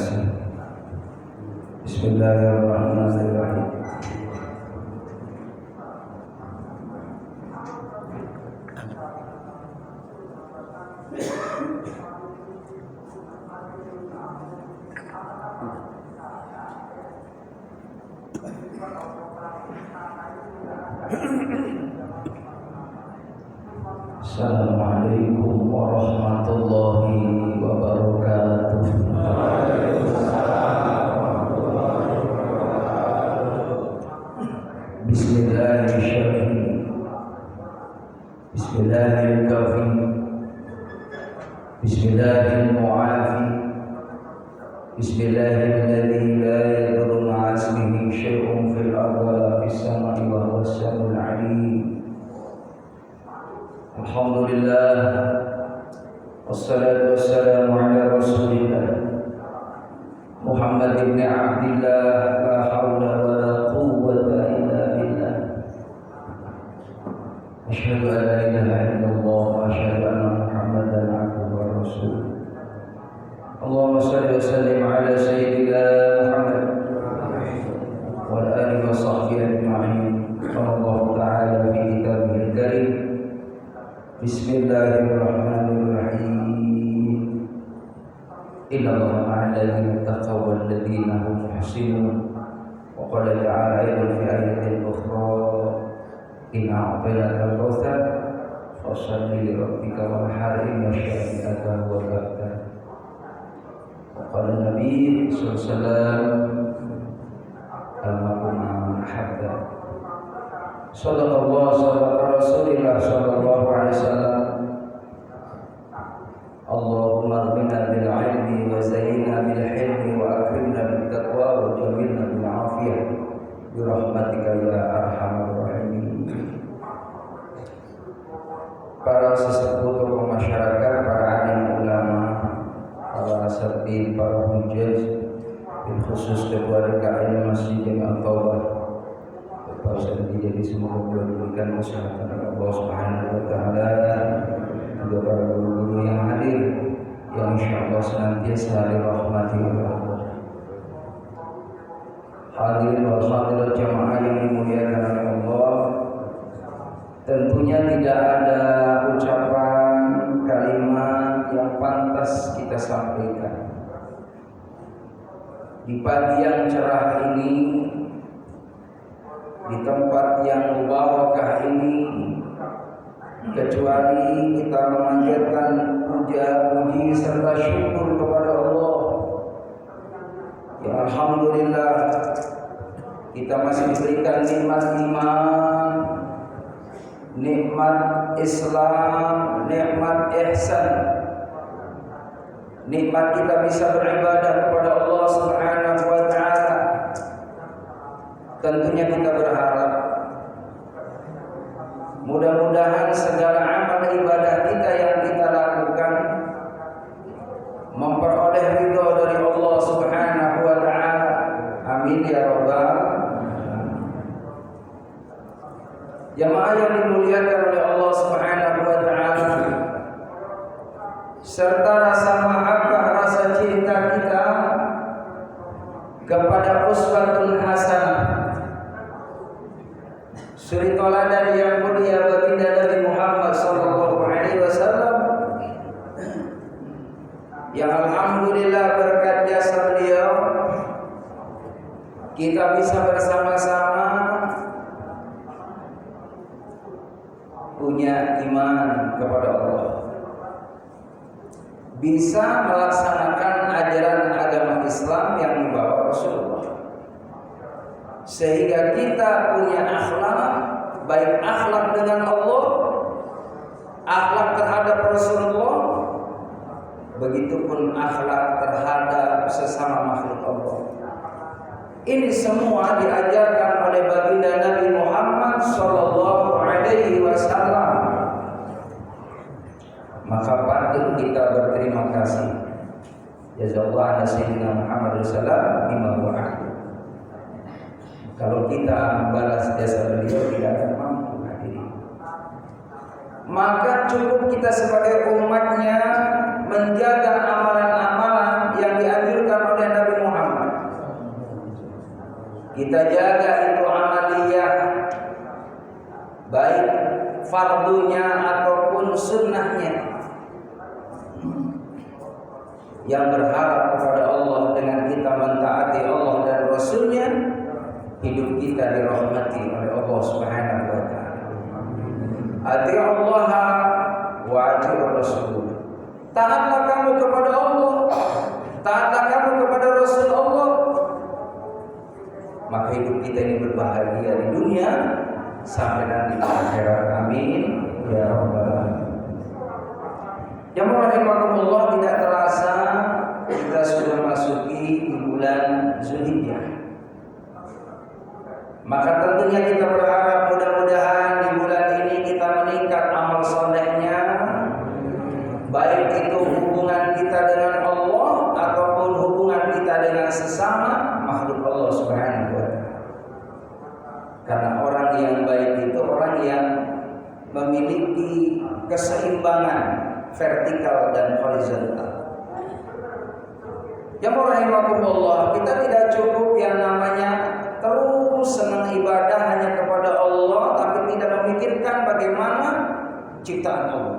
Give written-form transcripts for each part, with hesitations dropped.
kasih. Bismillahirrahmanirrahim. Assalamualaikum warahmatullahi wabarakatuh. Bismillahirrahmanirrahim. Bismillahirrahmanirrahim. Bismillahirrahmanirrahim. Bismillahirrahmanirrahim. La yadurru ma'a ismihi syai'un fil ardi wa la fis samai wa huwas samiul 'alim. Alhamdulillah, wassalatu wassalamu ala rasulillah Muhammad ibn Abdillah, la hawla wa la quwwata illa billah. Asyhadu an la ilaha illallah wa asyhadu anna Muhammadan abduhu wa rasuluh. Allahumma shalli wa sallim ala sayyidina Muhammad wa ala alihi wa sahbihi ajma'in. Allahu ta'ala fi kitabihil karim. Bismillahirrahmanirrahim. Innallaha ma'al ladzina taqaw wal ladzina hum muhsinun. Wa qala ta'ala aidan fi ayatin ukhra, inna a'tainakal kautsar fashalli li rabbika wanhar inna syani'aka huwal abtar. Wa qala Nabi sallallahu alaihi wasallam al-mar'u man ahabba. Sallallahu sadaqa Rasulillah sallallahu alaihi wasallam. Allahumma aghnina bil ilmi wa zayyinna bil hilmi wa akrimna bit taqwa wa jamilna bil afiyah bi rahmatika ya arhamar rahimin. Para sesepuh tokoh masyarakat, para alim ulama, para asatidz, para hujjaj, bil khusus ketua DKM Masjid Jami' Taubah. Jadi semoga diberikan kesehatan Allah Subhanahu wa taala, juga para guru-guru yang hadir yang insyaallah senantiasa dirahmati oleh Allah. Hadirin wal hadirat jamaah yang dimuliakan oleh Allah, tentunya tidak ada ucapan kalimat yang pantas kita sampaikan di pagi yang cerah ini, di tempat yang mubarakah ini, kecuali kita memanjatkan puja-puji serta syukur kepada Allah. Ya alhamdulillah, kita masih diberikan nikmat iman, nikmat Islam, nikmat ihsan, nikmat kita bisa beribadah kepada Allah Subhanahu wa taala. Tentunya kita berharap mudah-mudahan segala amal ibadah kita yang kita lakukan memperoleh ridha dari Allah Subhanahu wa taala. Amin ya rabbal alamin. Jamaah yang dimuliakan oleh Allah Subhanahu wa taala, serta rasa mahabbah, rasa cinta kita kepada uswatun hasanah, suri teladan yang mulia baginda Nabi Muhammad sallallahu alaihi wasallam, yang alhamdulillah berkat jasa beliau kita bisa bersama-sama punya iman kepada Allah, bisa melaksanakan ajaran agama Islam yang dibawa Rasulullah, sehingga kita punya akhlak, baik akhlak dengan Allah, akhlak terhadap Rasulullah, begitupun akhlak terhadap sesama makhluk Allah. Ini semua diajarkan oleh baginda Nabi Muhammad sallallahu alaihi wasallam. Maka patut kita berterima kasih. Jazakallahu ala sayyidina Muhammad sallallahu bima huwa ahli. Kalau kita membalas jasa beliau tidak akan mampu hadirin. Maka cukup kita sebagai umatnya menjaga amalan-amalan yang dianjurkan oleh Kita jaga itu amaliyah, baik fardunya ataupun sunnahnya, yang berharap kepada Allah dengan kita mentaati Allah dan Rasulnya, hidup kita dirahmati oleh Allah Subhanahu wa taala. Ati'u Allah wa ati'u Rasul. Taatlah kamu kepada Allah, taatlah kamu kepada Rasul Allah, maka hidup kita ini berbahagia di dunia sampai nanti di akhirat. Amin ya rabbal alamin. Jamaah rahimakumullah, tidak terasa kita sudah masuki di bulan Zulhijjah. Maka tentunya kita berharap mudah-mudahan di bulan ini kita meningkat amal solehnya, baik itu hubungan kita dengan Allah ataupun hubungan kita dengan sesama makhluk Allah Subhanahu wa taala. Karena orang yang baik itu orang yang memiliki keseimbangan vertikal dan horizontal. Ya rahimakumullah, kita tidak cukup yang namanya terus senang ibadah hanya kepada Allah tapi tidak memikirkan bagaimana ciptaan Allah.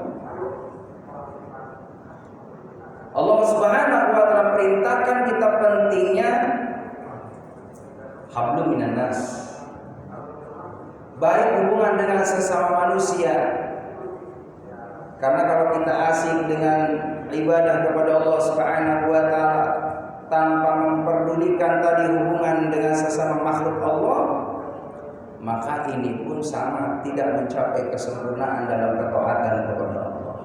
Allah Subhanahu wa taala perintahkan kita pentingnya hablum minan nas, baik hubungan dengan sesama manusia. Karena kalau kita asing dengan ibadah kepada Allah Subhanahu wa taala tanpa memperdulikan tadi hubungan dengan sesama makhluk Allah, maka ini pun sama, tidak mencapai kesempurnaan dalam ketaatan kepada Allah.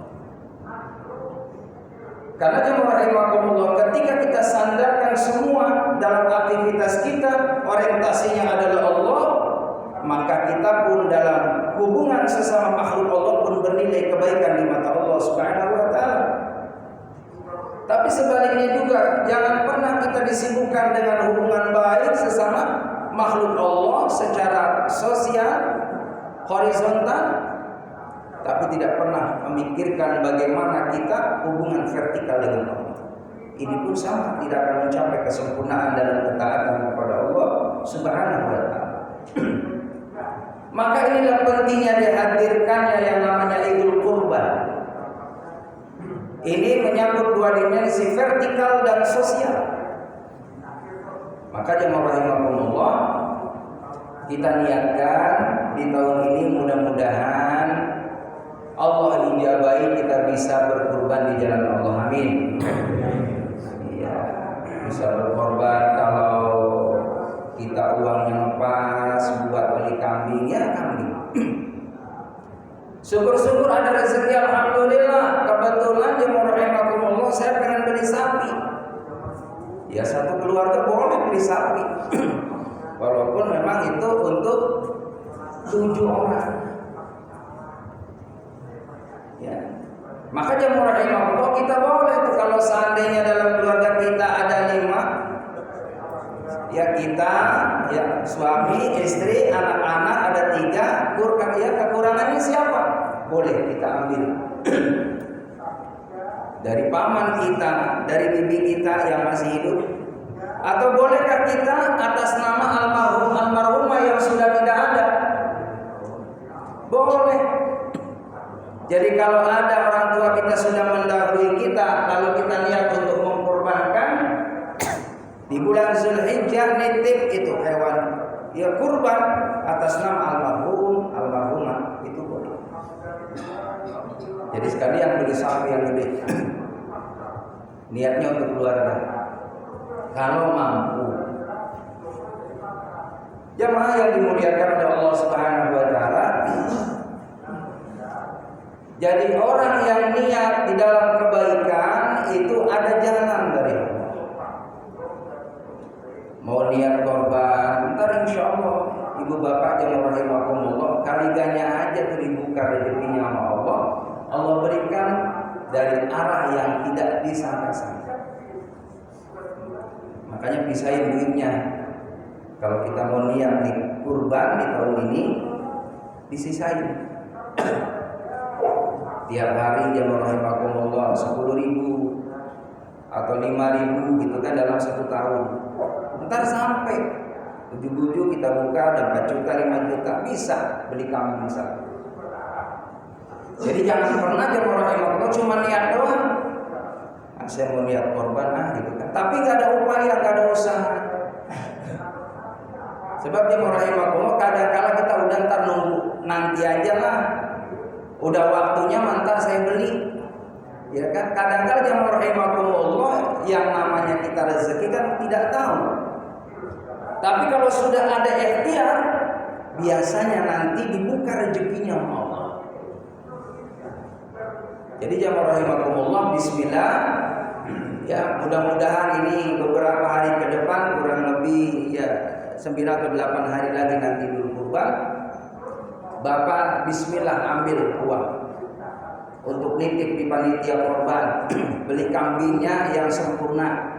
Karena jemaah rahimakumullah, ketika kita sandarkan semua dalam aktivitas kita orientasinya adalah Allah, maka kita pun dalam hubungan sesama makhluk Allah pun bernilai kebaikan di mata Allah Subhanahu wa taala. Tapi sebaliknya juga, jangan pernah kita disibukkan dengan hubungan baik sesama makhluk Allah secara sosial horizontal, tapi tidak pernah memikirkan bagaimana kita hubungan vertikal dengan Allah. Ini pun sama, tidak akan mencapai kesempurnaan dalam ketaatan kepada Allah Subhanahu wa taala. Maka inilah pentingnya dihadirkannya yang namanya Idul Kurban. Ini menyangkut dua dimensi, vertikal dan sosial. Maka jemaah rahimakumullah, kita niatkan di tahun ini mudah-mudahan Allah ijabahi kita bisa berkurban di jalan Allah. Amin. Iya, bisa berkorban. Kalau kita uangnya pas buat beli kambing, ya kambing. Syukur-syukur ada rezeki, alhamdulillah. Kebetulan jemaah rahimakumullah saya pengen beli sapi. Ya satu keluarga boleh beli sapi. Walaupun memang itu untuk 7 orang. Ya. Maka jemaah rahimakumullah kita boleh tuh kalau seandainya dalam keluarga kita ada 5, ya kita, ya suami, istri, anak-anak ada 3, ya kekurangannya siapa? Boleh kita ambil dari paman kita, dari bibi kita yang masih hidup, atau bolehkah kita atas nama almarhum almarhumah yang sudah tidak ada? Boleh. Jadi kalau ada orang tua kita sudah mendahului kita, lalu kita lihat untuk mengkorbankan di bulan Zulhijjah, nitip itu hewan, ya kurban atas nama almarhum almarhumah, itu boleh. Jadi sekalian beli sapi yang gede, niatnya untuk keluarga. Kalau mampu, jemaah yang dimuliakan oleh Allah Subhanahu wa taala, jadi orang yang niat di dalam kebaikan itu ada jalan dari Allah. Mau niat korban, ntar insya Allah ibu bapak jemaah rahimakumullah, kaliganya aja tuh dibuka rezekinya sama Allah. Allah berikan dari arah yang tidak disangka-sangka. Makanya pisahin duitnya. Kalau kita mau niat nih kurban di tahun ini, disisain. Tiap hari jemaah rahimakumullah 10.000 atau 5.000 gitu kan dalam 1 tahun. Ntar sampai Ujuk-ujuk kita buka ada 4 juta, 5 juta, bisa beli kambing satu. Jadi jangan pernah jamaah rahimahullah cuma niat doang. Saya mau niat korban gitu kan. Tapi nggak ada upaya, nggak ada usaha. Sebab jamaah rahimahullah kadang-kala kita udah ntar nunggu nanti aja lah. Udah waktunya mantar saya beli. Ya kan? Kadang-kala jamaah rahimahullah yang namanya kita rezeki kan tidak tahu. Tapi kalau sudah ada ikhtiar, biasanya nanti dibuka rezekinya Allah. Jadi jamaah rahimakumullah, bismillah. Ya, mudah-mudahan ini beberapa hari ke depan, kurang lebih ya 9 atau 8 hari lagi nanti dulu kurban. Bapak bismillah ambil uang untuk nitip di panitia korban, beli kambingnya yang sempurna,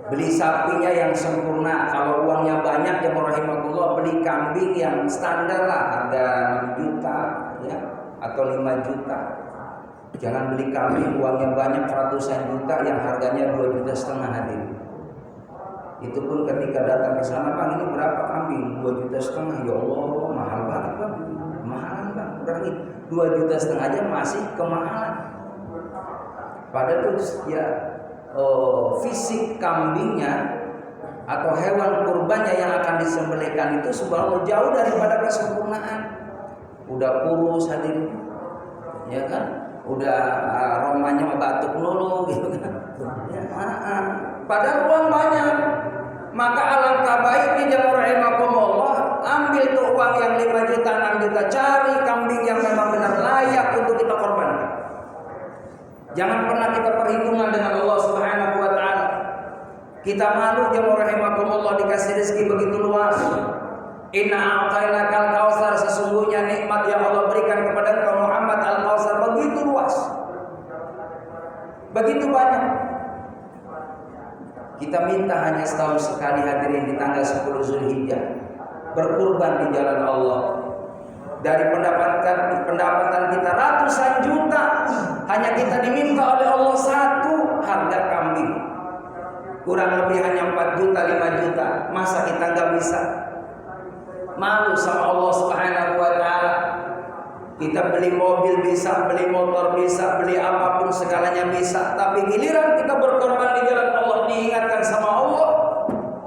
beli sapinya yang sempurna. Kalau uangnya banyak jamaah rahimakumullah, beli kambing yang standar lah, harga 6 juta ya atau 5 juta. Jangan beli kambing uangnya banyak ratusan juta yang harganya 2,5 juta hadir. Itu pun ketika datang ke sana, Bang ini berapa kambing? 2,5 juta. Ya Allah, mahal banget Bang. Mahalan Bang. Berarti 2,5 juta aja masih kemahalan. Padahal tuh ya fisik kambingnya atau hewan kurbannya yang akan disembelihkan itu subhanallah jauh daripada kesempurnaan. Udah kurus hadir, ya kan? Udah romanya batuk nulu gitu kan. Ya, padahal uang banyak. Maka alangkah baiknya jamaah rahimakumullah, ambil tuh uang yang 5 juta, 6 juta, cari kambing yang memang benar layak untuk kita korbankan. Jangan pernah kita perhitungan dengan Allah Subhanahu wa taala. Kita malu jamaah rahimakumullah dikasih rezeki begitu luas. Inna a'tainakal kautsar, sesungguhnya nikmat yang Allah berikan kepada engkau Muhammad al-Kautsar begitu luas. Begitu banyak. Kita minta hanya setahun sekali hadirin di tanggal 10 Zulhijjah berkurban di jalan Allah. Dari pendapatan kita ratusan juta, hanya kita diminta oleh Allah satu harga kambing. Kurang lebih hanya 4 juta, 5 juta. Masa kita nggak bisa? Malu sama Allah Subhanahu wa taala. Kita beli mobil bisa, beli motor bisa, beli apapun segalanya bisa, tapi giliran kita berkorban di jalan Allah, diingatkan sama Allah,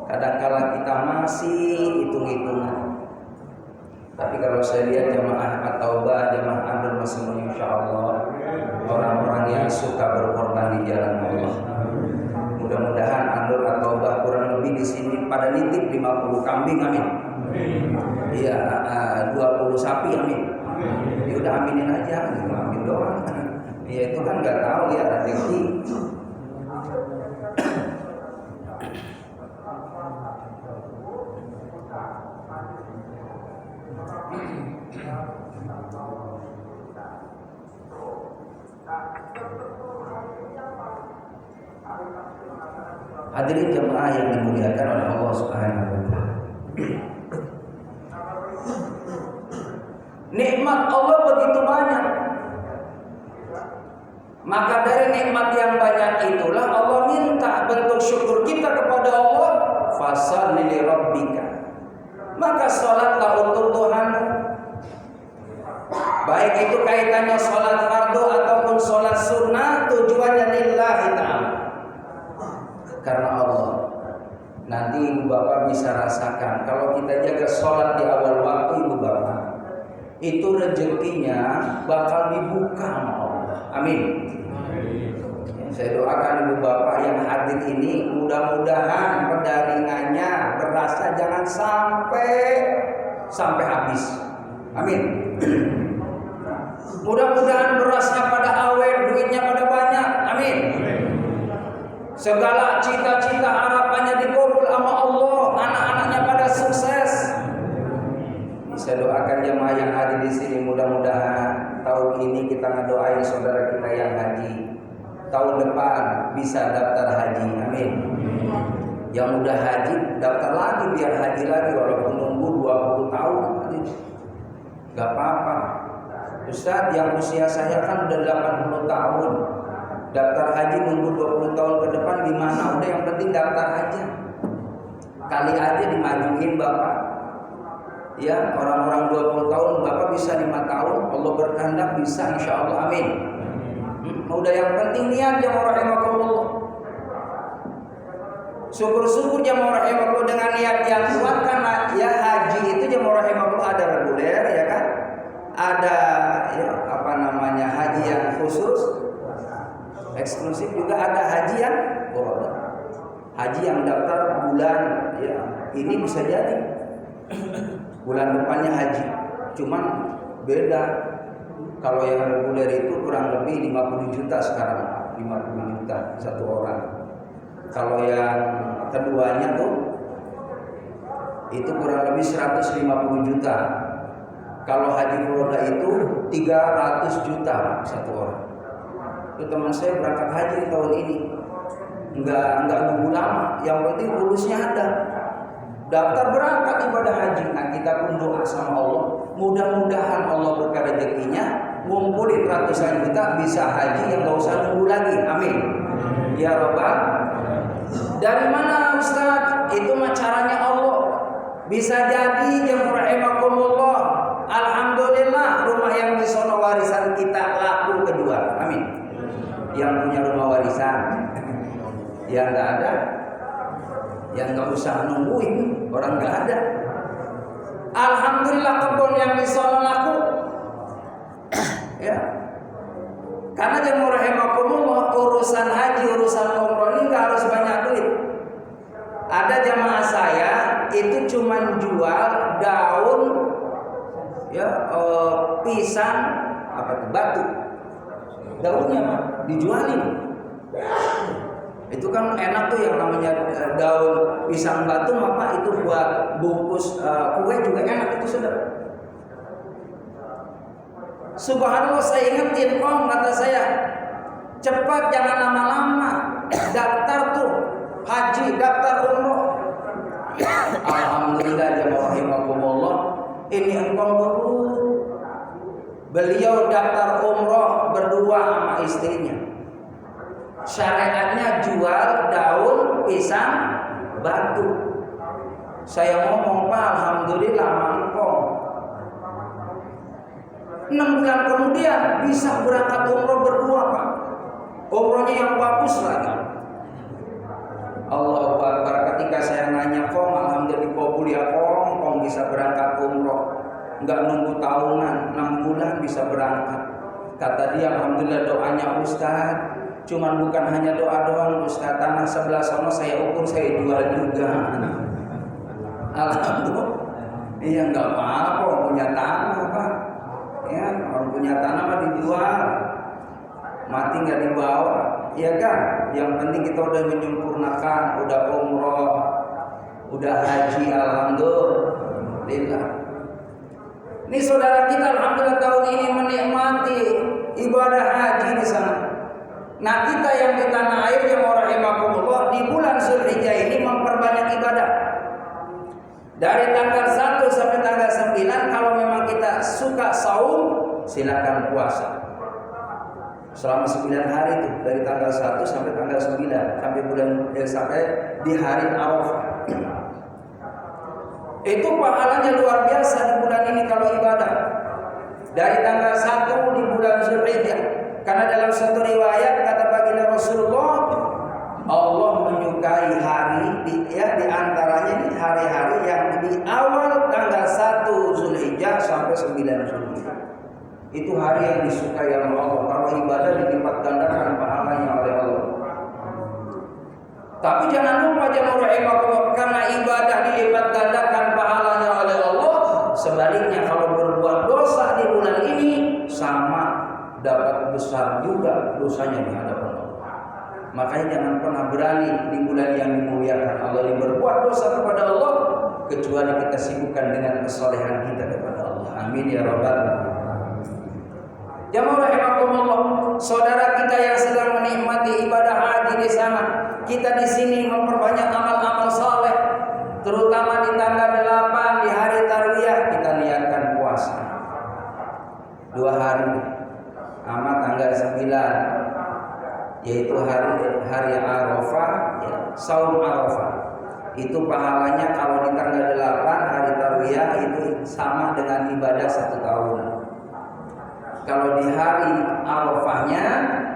kadang-kala kita masih hitung-hitungan. Tapi kalau saya lihat jamaah at-taubah, jamaah Andur masih insyaallah orang-orang yang suka berkorban di jalan Allah. Mudah-mudahan Andur at-taubah kurang lebih di sini pada nitip 50 kambing, amin. Iya, 20 sapi, amin. Ya udah aminin aja, amin doang. Ya itu kan nggak tahu ya rezeki. Hadirin jemaah yang dimuliakan oleh Allah Subhanahu wa taala. Nikmat Allah begitu banyak. Maka dari nikmat yang banyak itulah Allah minta bentuk syukur kita kepada Allah. Fasholli li rabbika. Maka salatlah untuk Tuhan. Baik itu kaitannya salat fardu ataupun salat sunnah, tujuannya lillahi ta'ala. Karena Allah. Nanti ibu bapak bisa rasakan kalau kita jaga salat di awal waktu ibu bapak, itu rezekinya bakal dibuka sama Allah. Amin. Saya doakan ibu bapak yang hadir ini, mudah-mudahan pendaringannya berasa jangan sampai habis. Amin. Mudah-mudahan berasnya pada awet, duitnya pada banyak. Amin. Segala cita-cita harapannya dikabul sama Allah, anak-anaknya pada sukses. Saya doakan jemaah yang hadir di sini, mudah-mudahan tahun ini kita ngedoain saudara kita yang haji, tahun depan bisa daftar haji. Amin. Yang udah haji daftar lagi biar haji lagi, walaupun nunggu 20 tahun gak apa-apa. Ustaz, yang usia saya kan udah 80 tahun, daftar haji nunggu 20 tahun ke depan gimana? Udah yang penting daftar aja. Kali aja dimajuin Bapak. Ya, orang-orang 20 tahun Bapak bisa 5 tahun, Allah berkehendak bisa insyaallah, amin. Udah yang penting niat jamaah rahimakumullah. Syukur-syukur jamaah rahimakumullah dengan niat yang kuat, karena ya haji itu jamaah rahimakumullah ada reguler ya kan? Ada ya, haji yang khusus, eksklusif, juga ada haji yang furoda. Haji yang daftar bulan ya ini bisa jadi bulan depannya haji, cuman beda. Kalau yang reguler itu kurang lebih 50 juta sekarang, 50 juta satu orang. Kalau yang keduanya tuh itu kurang lebih 150 juta. Kalau haji furoda itu 300 juta satu orang. Itu teman saya berangkat haji tahun ini, enggak nunggu lama, yang penting lulusnya ada. Daftar berangkat ibadah haji. Nah, kita pun doa sama Allah, mudah-mudahan Allah berkah rezekinya, ngumpulin ratusan juta bisa haji yang gak usah nunggu lagi. Amin. Ya Rabbal. Dari mana Ustaz? Itu mah caranya Allah. Bisa jadi yang rahimakumullah, alhamdulillah rumah yang di sono warisan kita laku kedua. Amin. Yang punya rumah warisan, yang nggak ada, yang nggak usah nungguin, orang nggak ada. Alhamdulillah kebun yang di sono laku. Ya. Karena jemaah rahimakumullah, urusan haji, urusan umroh ini nggak harus banyak duit. Ada jamaah saya itu cuma jual daun ya pisang batu. Daunnya mah dijualin. Itu kan enak tuh yang namanya daun pisang batu, maka itu buat bungkus kue juga enak, itu sedap. Subhanallah, saya ingetin, kata saya, cepat jangan lama-lama, daftar tuh haji, daftar umroh. Alhamdulillah jemaah rahimakumullah, ini engkau dulu. Beliau daftar umroh berdua sama istrinya. Syariatnya jual daun pisang batu. Saya ngomong, Pak, alhamdulillah mangkong. 6 bulan kemudian bisa berangkat umroh berdua, Pak. Umrohnya yang bagus lagi. Allahu Akbar. Ketika saya nanya, Kong, alhamdulillah kabul ya Kong bisa berangkat umroh. Enggak nunggu tahunan, 6 bulan bisa berangkat. Kata dia, alhamdulillah doanya Ustaz. Cuman bukan hanya doa doang Ustaz, tanah sebelah sana saya ukur, saya jual juga. Alhamdulillah. Iya, enggak apa-apa, orang punya tanah, Pak. Ya, orang punya tanah mah dijual. Mati enggak dibawa. Iya kan? Yang penting kita udah menyempurnakan, udah umroh, udah haji, alhamdulillah. Ini saudara kita alhamdulillah tahun ini menikmati ibadah haji di sana. Nah, kita yang di tanah air yang rahimakumullah di bulan Zulhijjah ini memperbanyak ibadah. Dari tanggal 1 sampai tanggal 9, kalau memang kita suka saum, silakan puasa. Selama 9 hari itu, dari tanggal 1 sampai tanggal 9, sampai di hari Arafah. Itu pahalanya luar biasa di bulan ini kalau ibadah. Dari tanggal 1 di bulan Zulhijjah. Karena dalam satu riwayat kata baginda Rasulullah, Allah menyukai hari di antaranya ini hari-hari yang di awal tanggal 1 Zulhijjah sampai 9 Zulhijjah. Itu hari yang disukai oleh Allah. Kalau ibadah dilipat gandakan pahalanya oleh Allah. Tapi jangan lupa jemaah rahimakumullah, karena ibadah dilipat gandakan pahalanya oleh Allah. Sebaliknya kalau berbuat dosa di bulan ini sama dapat besar juga dosanya di hadapan Allah. Makanya jangan pernah berani di bulan yang dimuliakan Allah ini berbuat dosa kepada Allah, kecuali kita sibukkan dengan kesolehan kita kepada Allah. Amin ya Rabbal alamin. Jemaah rahimakumullah, saudara kita yang sedang menikmati ibadah haji di sana, kita di sini memperbanyak amal-amal saleh, terutama di tanggal 8 di hari tarwiyah kita niatkan puasa 2 hari, sama tanggal 9 yaitu hari Arafah, ya, saum Arafah. itu pahalanya kalau di tanggal 8 hari Tarwiyah itu sama dengan ibadah 1 tahun. Kalau di hari Arafahnya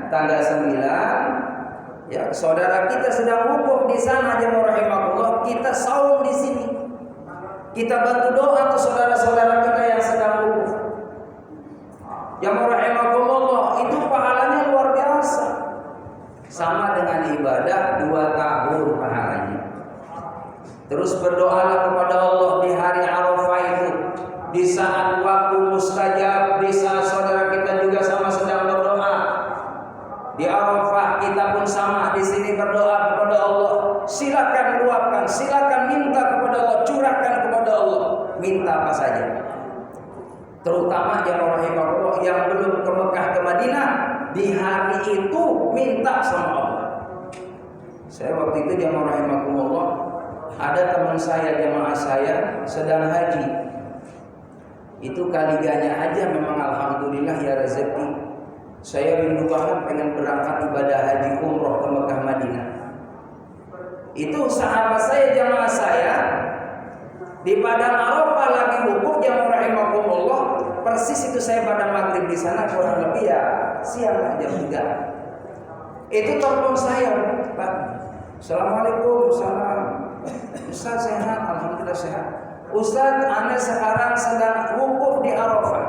tanggal 9, ya saudara kita sedang wukuf di sana jemaah rahimakumullah, kita saum di sini. Kita bantu doa untuk saudara-saudara kita yang sedang wukuf. Jemaah rahimakumullah, itu pahalanya luar biasa. Sama dengan ibadah 2 tahun pahalanya. Terus berdoalah kepada Allah di hari Arafah itu, di saat waktu mustajab, di saat saudara kita juga sama sedang berdoa. Di Arafah kita pun sama di sini berdoa kepada Allah. Silakan luapkan, silakan minta kepada Allah, curahkan kepada Allah, minta apa saja. Terutama jemaah rahimahullah yang belum ke Mekah ke Madinah, di hari itu minta sama Allah. Saya waktu itu jemaah rahimahullah, ada teman saya, jemaah saya sedang haji. Itu kaliganya aja memang alhamdulillah ya rezeki. Saya rindu banget pengen berangkat ibadah haji umroh ke Mekah Madinah. Itu sahabat saya, jemaah saya di Padang Arafah lagi wukuf jemaah rahimakumullah. Persis itu saya pada maghrib di sana, kurang lebih ya siang lah jam 3. Itu telepon saya, Pak. Assalamualaikum, salam. Ustaz sehat, alhamdulillah sehat. Ustaz, ane sekarang sedang wukuf di Arafah.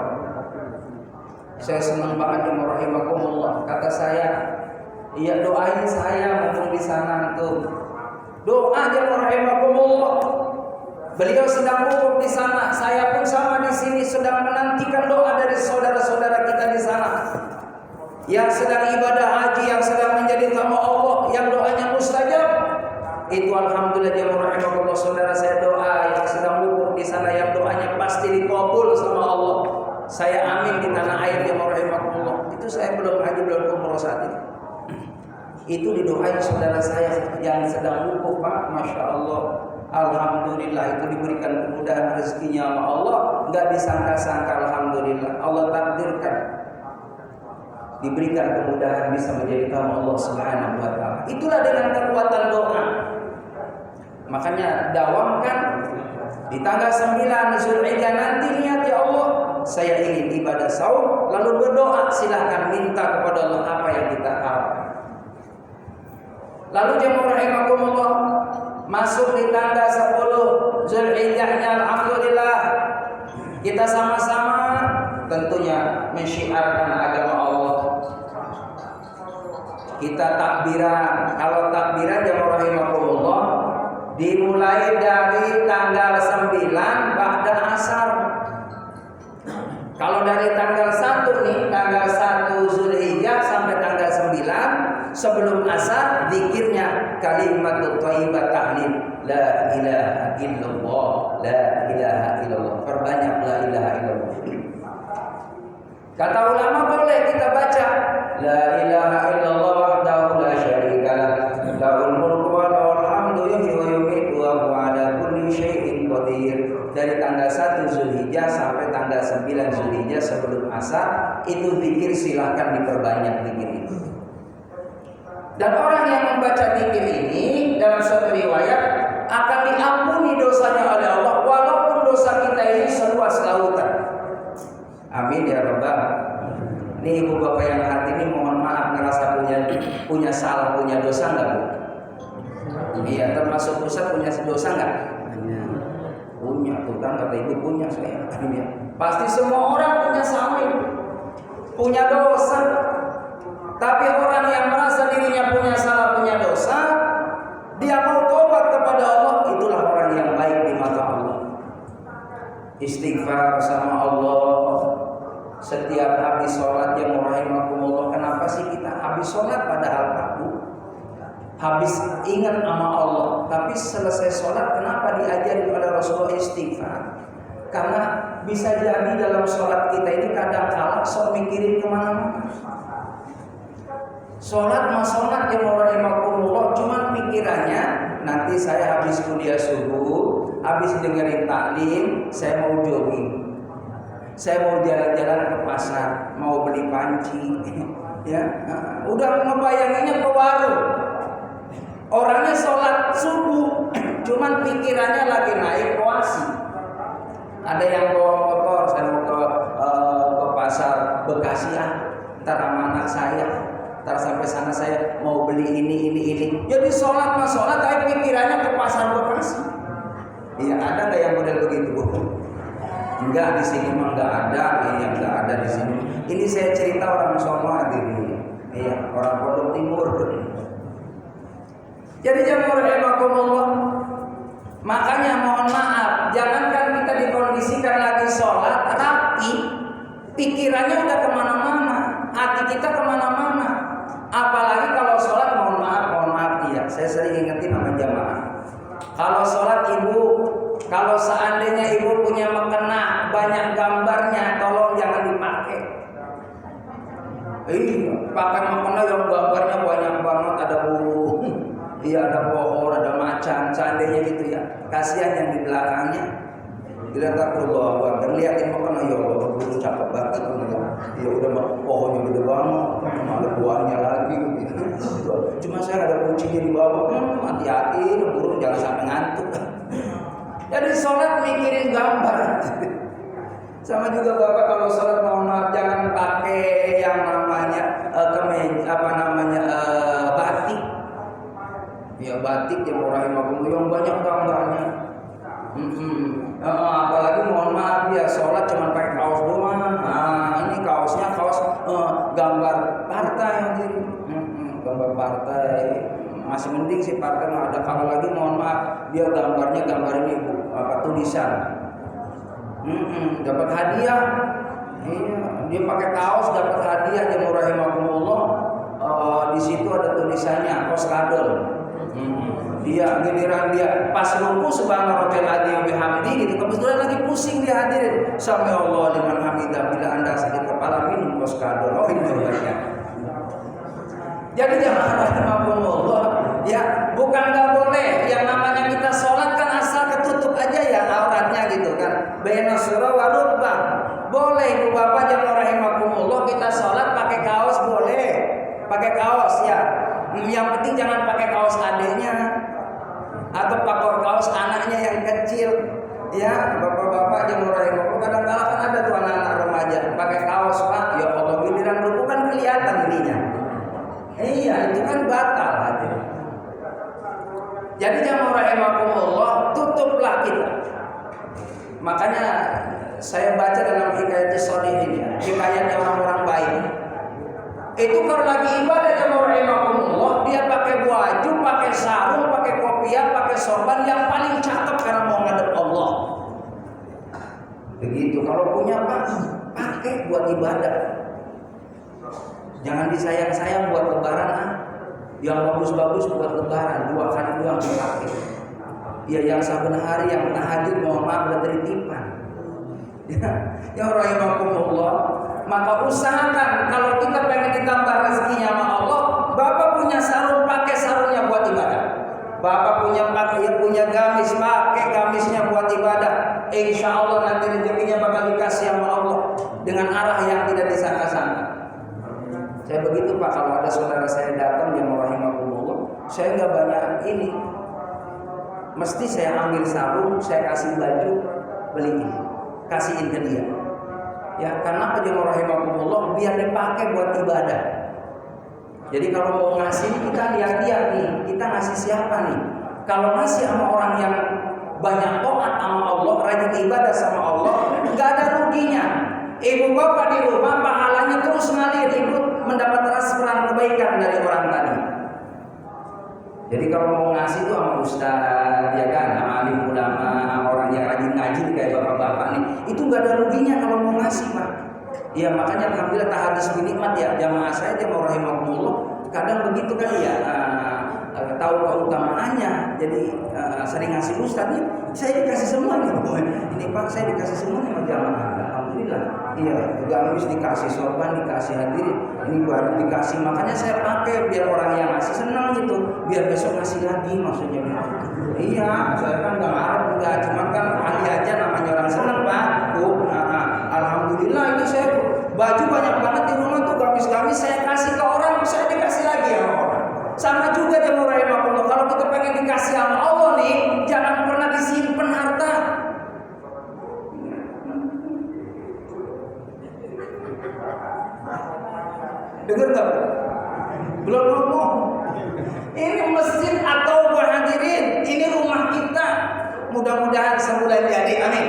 Saya senang banget jemaah rahimakumullah. Kata saya, iya doain saya mumpung di sana tuh. Doa jemaah rahimakumullah. Beliau sedang wukuf di sana, saya pun sama di sini sedang menantikan doa dari saudara-saudara kita di sana. Yang sedang ibadah haji, yang sedang menjadi tamu Allah, yang doanya mustajab. Itu alhamdulillah jemaah rahimakumullah, saudara saya doa yang sedang wukuf di sana yang doanya pasti dikabul sama Allah. Saya amin di tanah air jemaah rahimakumullah. Itu saya belum haji, belum umroh saat ini. Itu didoain saudara saya yang sedang wukuf, Pak. Masya Allah, alhamdulillah itu diberikan kemudahan rezekinya sama Allah. Enggak disangka-sangka, alhamdulillah Allah takdirkan diberikan kemudahan bisa menjadi tamu Allah Subhanahu wa taala. Itulah dengan kekuatan doa. Makanya dawamkan di tanggal 9 Zulhijjah nanti, niat ya Allah, saya ingin ibadah saum, lalu berdoa, silahkan minta kepada Allah apa yang kita harapkan. Lalu jemaah rahimakumullah, masuk di tanggal 10 Zulhijjahnya, alhamdulillah kita sama-sama tentunya mensyiarkan agama Allah. Kita takbiran. Kalau takbiran jemaah rahimakumullah dimulai dari tanggal 9 ba'da asar. Kalau dari tanggal 1 nih, tanggal 1 Zulhijjah sampai tanggal 9 sebelum asar zikirnya kalimatut thayyibah tahlil la ilaha illallah, la ilaha illallah. Perbanyak la ilaha illallah. Kata ulama boleh kita baca la ilaha illallah wahdahu la syarikalah, lahul mulku wa lahul hamdu yuhyi wa yumiitu wa huwa ala kulli syai'in qadir. Dari tanggal 1 Zulhijjah sampai tanggal 9 Zulhijjah sebelum asar itu zikir, silahkan diperbanyak zikir itu. Dan orang yang membaca zikir ini dalam suatu riwayat akan diampuni dosanya oleh Allah walaupun dosa kita ini seluas lautan. Amin ya rabbal. Ini ibu bapak yang hati ini mohon maaf ngerasa punya salah, punya dosa enggak, Bu? Iya, termasuk Ustaz punya dosa enggak? Punya, tuh kan kata ibu punya, saya pasti semua orang punya salah itu, punya dosa. Tapi orang yang merasa dirinya punya salah, punya dosa, dia mau tobat kepada Allah, itulah orang yang baik di mata Allah. Istighfar sama Allah setiap habis sholat yang rahimakumullah. Kenapa sih kita habis sholat padahal kaku, habis ingat sama Allah, tapi selesai sholat kenapa diajari oleh Rasulullah istighfar? Karena bisa jadi dalam sholat kita ini kadang kala sok mikirin kemana-mana. Sholat yang rahimakumullah, cuman pikirannya nanti saya habis kuliah subuh, habis dengerin taklim, saya mau jogging, saya mau jalan-jalan ke pasar, mau beli panci, ya, udah ngebayanginnya ke warung. Orangnya sholat subuh, cuman pikirannya lagi naik koasi. Ada yang bawa motor, saya mau ke pasar Bekasi ntar sama anak saya, ntar sampai sana saya mau beli ini. Jadi sholat mah sholat, tapi pikirannya ke pasar Bekasi. Iya, ada nggak yang model begitu? Enggak, di sini mah enggak ada, enggak ada di sini. Ini saya cerita orang sono hadirin. Iya, orang Pondok Timur. Jadi jamaah rahimakumullah, makanya mohon maaf, jangankan kita dikondisikan lagi sholat rapi, pikirannya udah kemana-mana, hati kita kemana-mana. Apalagi kalau sholat, mohon maaf ya, saya sering ingetin sama jamaah. Kalau sholat ibu, kalau seandainya ibu punya mukena banyak gambarnya, tolong jangan dipakai. Pakai mukena yang gambarnya banyak banget, ada burung, iya ada pohon, ada macan, seandainya gitu ya. Kasihan yang di belakangnya. Dilihat Allah, dan liatin mukena, ya Allah, burung cakep banget. Ya udah pohonnya gede banget, ada buahnya lagi. Cuma saya ada kucingnya di bawah. Hati-hati, burung jangan sampai ngantuk. Jadi sholat mikirin gambar. Sama juga Bapak kalau sholat mohon maaf jangan pakai yang namanya batik. Ya batik yang rahimahullah yang banyak gambarnya. Apalagi mohon maaf ya sholat cuma pakai kaos doang. Ini kaosnya kaos gambar partai. Gambar partai masih mending sih partai mah ada. Kalau lagi mohon maaf dia gambarnya gambar ini tulisan. Dapat hadiah. Iya, dia pakai kaos dapat hadiah dia rahimakumullah. Di situ ada tulisannya kaos kadel. Dia giliran dia pas ruku subhana rabbil adzim bihamdi gitu, kebetulan lagi pusing dia hadirin sami Allah liman hamidah, bila Anda sakit kepala minum kaos kadel. Oh ini jawabannya. Jadi jamaah rahimakumullah, ya bukan nggak boleh yang namanya kita sholat kan asal ketutup aja ya auratnya gitu kan. Baina surah wa rukbah. Boleh ibu bapak jamaah rahimakumullah kita sholat pakai kaos boleh. Pakai kaos ya. Yang penting jangan pakai kaos adiknya atau pakai kaos anaknya yang kecil. Ya, bapak-bapak jamaah rahimakumullah kadang-kadang kan ada tuh anak-anak remaja pakai kaos, Pak. Ya Allah giliran ruku kan kelihatan ininya. Iya, itu kan batal hati. Jadi jamaah rahimakumullah, tutuplah kita. Makanya saya baca dalam hikayat sholihin ya, hikayatnya orang-orang baik. Itu kalau lagi ibadah jamaah rahimakumullah, dia pakai baju, pakai sarung, pakai kopiah, pakai sorban yang paling cakep karena mau ngadep Allah. Begitu, kalau punya pakai buat ibadah. Jangan disayang-sayang buat lebaran yang bagus-bagus buat lebaran 2 kali doang dipakai. Ya yang saben hari yang tahajud mohon maaf udah teritipan. Ya rahimakumullah, maka usahakan kalau kita pengen ditambah rezekinya sama Allah, Bapak punya sarung pakai sarungnya buat ibadah. Bapak punya gamis pakai gamisnya buat ibadah. Insya Allah nanti rezekinya bakal dikasih sama Allah dengan arah yang tidak disangka-sangka. Saya begitu Pak, kalau ada saudara saya datang jamaah rahimakumullah, saya nggak banyak ini, mesti saya ambil sarung, saya kasih baju, beliin, kasihin ke dia. Ya karena jamaah rahimakumullah biar dipakai buat ibadah. Jadi kalau mau ngasih kita lihat-lihat nih, kita ngasih siapa nih? Kalau ngasih sama orang yang banyak taat sama Allah, rajin ibadah sama Allah, nggak ada ruginya. Ibu bapak di rumah pahalanya terus ngalir, ikut mendapat transferan kebaikan dari orang tadi. Jadi kalau mau ngasih itu sama ustaz, ya kan, sama alim ulama, orang yang rajin ngaji kayak bapak-bapak nih, itu nggak ada ruginya kalau mau ngasih Pak. Ya makanya alhamdulillah tahadus binikmat ya jamaah saya jamaah rahimakumullah, kadang begitu kan ya. Tahu keutamaannya, jadi sering ngasih ustaz nih, saya dikasih semua nih. Ini Pak saya dikasih semua nih sama jamaah. Alhamdulillah. Iya, gamis dikasih, sorban dikasih, hadirin ini baru dikasih, makanya saya pakai biar orang yang ngasih senang gitu, biar besok ngasih lagi maksudnya gitu. Iya, saya kan nggak ngarep enggak, cuman kan ahli aja namanya orang senang Pak. Alhamdulillah ini saya baju banyak banget di rumah tuh, gamis-gamis saya kasih ke orang, saya dikasih lagi ya orang. Sama juga jamaah rahimakumullah, kalau Dengar nggak? Belum ngomong. Ini masjid atau hadirin, ini rumah kita. Mudah-mudahan sebulan jadi, amin.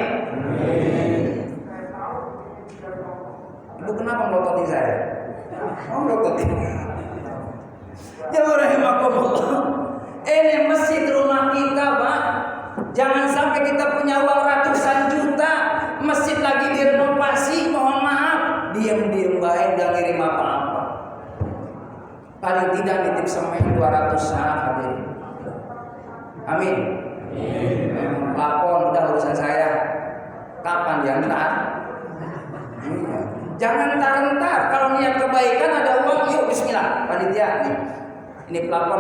Ibu kenapa melototi saya? Oh, melototi. Ya rahimakumullah. Ini masjid rumah kita, Pak. Jangan sampai kita punya uang ratusan juta, masjid lagi direnovasi, mohon maaf, diam-diam baik, dan ngirim apa-apa. Paling tidak nitip semen 200 sak hadirin. Amin. Lapor udah urusan saya. Kapan dia entar? Jangan entar-entar. Kalau niat kebaikan ada uang, yuk bismillah. Panitia nih. Ini pelapor